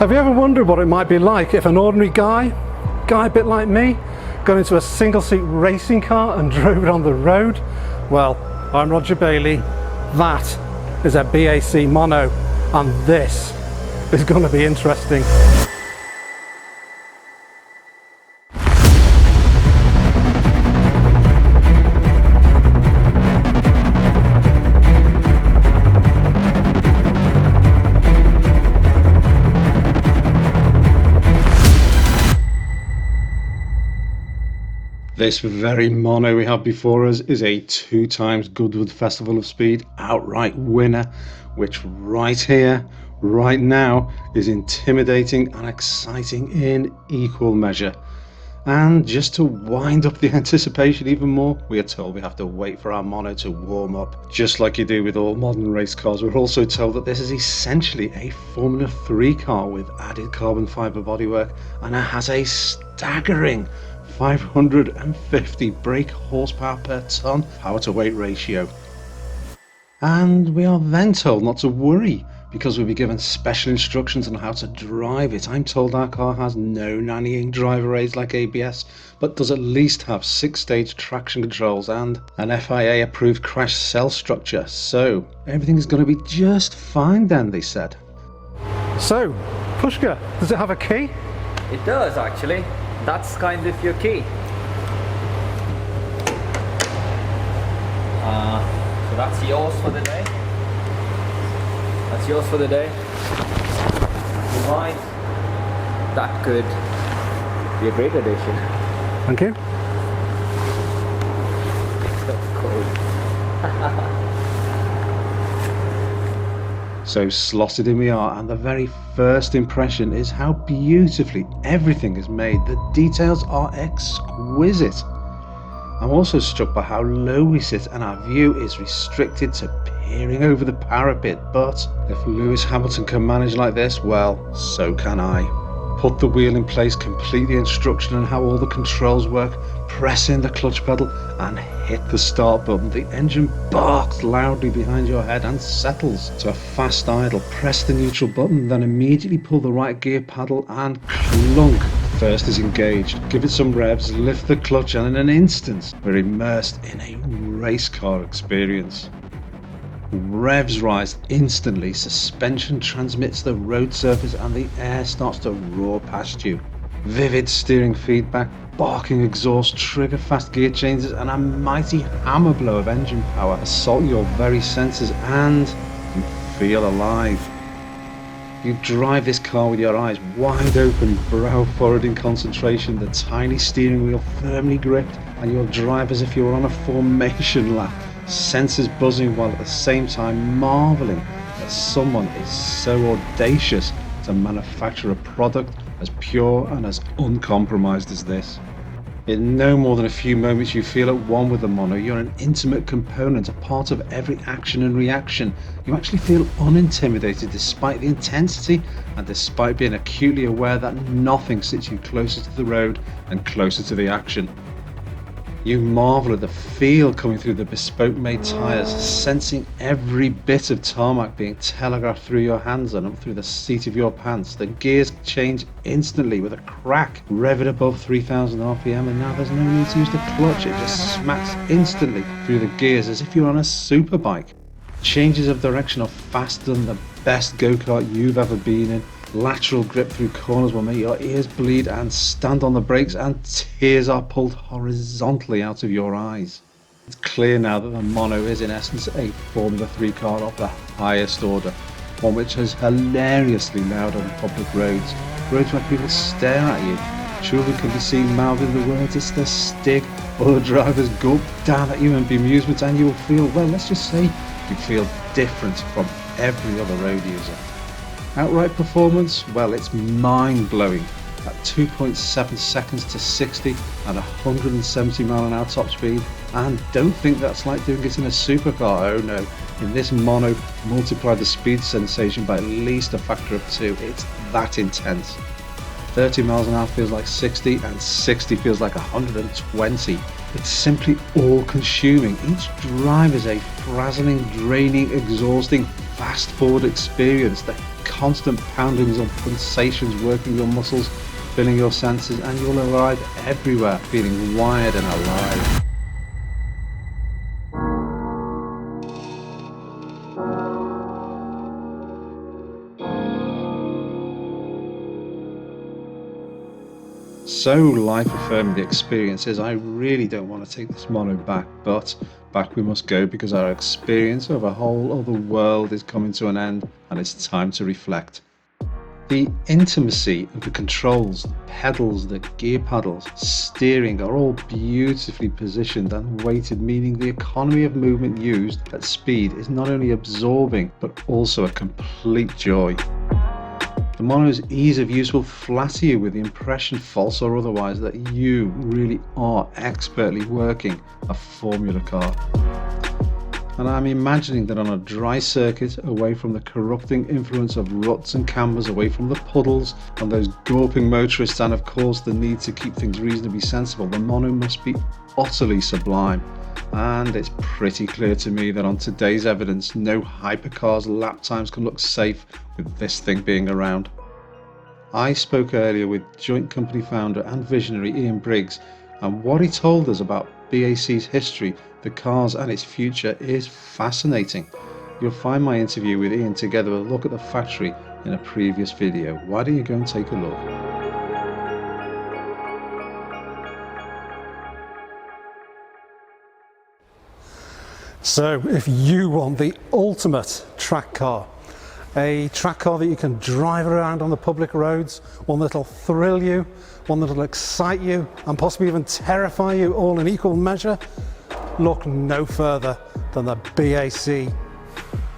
Have you ever wondered what it might be like if an ordinary guy a bit like me, got into a single-seat racing car and drove it on the road? Well, I'm Roger Bailey, that is a BAC Mono, and this is going to be interesting. This very mono we have before us is a 2 times Goodwood Festival of Speed outright winner, which right here, right now, is intimidating and exciting in equal measure. And just to wind up the anticipation even more, we are told we have to wait for our mono to warm up. Just like you do with all modern race cars, we're also told that this is essentially a Formula 3 car with added carbon fibre bodywork, and it has a staggering 550 brake horsepower per tonne power to weight ratio. And we are then told not to worry because we'll be given special instructions on how to drive it. I'm told our car has no nannying driver aids like ABS, but does at least have 6-stage traction controls and an FIA approved crash cell structure, so everything is going to be just fine then, they said. So, Pushka, does it have a key? It does actually. That's kind of your key. So that's yours for the day. That's yours for the day. Right. That could be a great addition. Thank you. So cool. So slotted in we are, and the very first impression is how beautifully everything is made. The details are exquisite. I'm also struck by how low we sit and our view is restricted to peering over the parapet, but if Lewis Hamilton can manage like this, well, so can I. Put the wheel in place, complete the instruction on how all the controls work, press in the clutch pedal and hit the start button. The engine barks loudly behind your head and settles to a fast idle. Press the neutral button, then immediately pull the right gear paddle and clunk. First is engaged. Give it some revs, lift the clutch, and in an instant we're immersed in a race car experience. Revs rise instantly, suspension transmits the road surface and the air starts to roar past you. Vivid steering feedback, barking exhaust, trigger fast gear changes and a mighty hammer blow of engine power assault your very senses and you feel alive. You drive this car with your eyes wide open, brow forward in concentration, the tiny steering wheel firmly gripped, and you'll drive as if you were on a formation lap, senses buzzing while at the same time marvelling that someone is so audacious to manufacture a product as pure and as uncompromised as this. In no more than a few moments you feel at one with the mono. You're an intimate component, a part of every action and reaction. You actually feel unintimidated despite the intensity and despite being acutely aware that nothing sits you closer to the road and closer to the action. You marvel at the feel coming through the bespoke made tyres, sensing every bit of tarmac being telegraphed through your hands and up through the seat of your pants. The gears change instantly with a crack, rev it above 3000 RPM, and now there's no need to use the clutch. It just smacks instantly through the gears as if you're on a superbike. Changes of direction are faster than the best go-kart you've ever been in. Lateral grip through corners will make your ears bleed, and stand on the brakes and tears are pulled horizontally out of your eyes. It's clear now that the Mono is in essence a Formula 3 car of the highest order, one which is hilariously loud on public roads where people stare at you. Children can be seen mouthing the words "it's the stick," or the drivers gulp down at you in bemusement, and you will feel, well, let's just say you feel different from every other road user. Outright performance, well, it's mind-blowing. At 2.7 seconds to 60 and 170 mph top speed, and don't think that's like doing it in a supercar. Oh no, in this mono, multiply the speed sensation by at least a factor of 2. It's that intense. 30 mph feels like 60 and 60 feels like 120. It's simply all-consuming. Each drive is a frazzling, draining, exhausting, fast-forward experience. The constant poundings of pulsations working your muscles, filling your senses, and you'll arrive everywhere feeling wired and alive. So life-affirming the experience is, I really don't want to take this mono back, but back we must go because our experience of a whole other world is coming to an end and it's time to reflect. The intimacy of the controls, the pedals, the gear paddles, steering are all beautifully positioned and weighted, meaning the economy of movement used at speed is not only absorbing but also a complete joy. The Mono's ease of use will flatter you with the impression, false or otherwise, that you really are expertly working a Formula car. And I'm imagining that on a dry circuit, away from the corrupting influence of ruts and cambers, away from the puddles and those gawping motorists, and of course the need to keep things reasonably sensible, the Mono must be utterly sublime. And it's pretty clear to me that on today's evidence, no hypercar's lap times can look safe with this thing being around. I spoke earlier with joint company founder and visionary Ian Briggs, and what he told us about BAC's history, the cars and its future is fascinating. You'll find my interview with Ian together with a look at the factory in a previous video. Why don't you go and take a look? So if you want the ultimate track car, a track car that you can drive around on the public roads, one that'll thrill you, one that'll excite you and possibly even terrify you all in equal measure, look no further than the BAC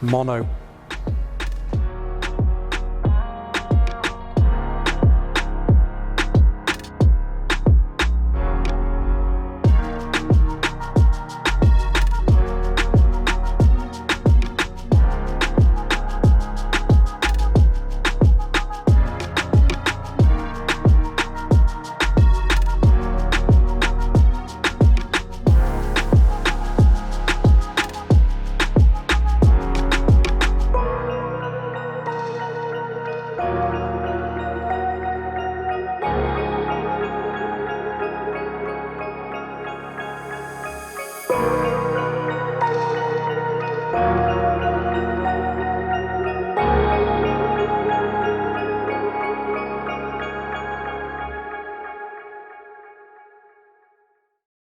Mono.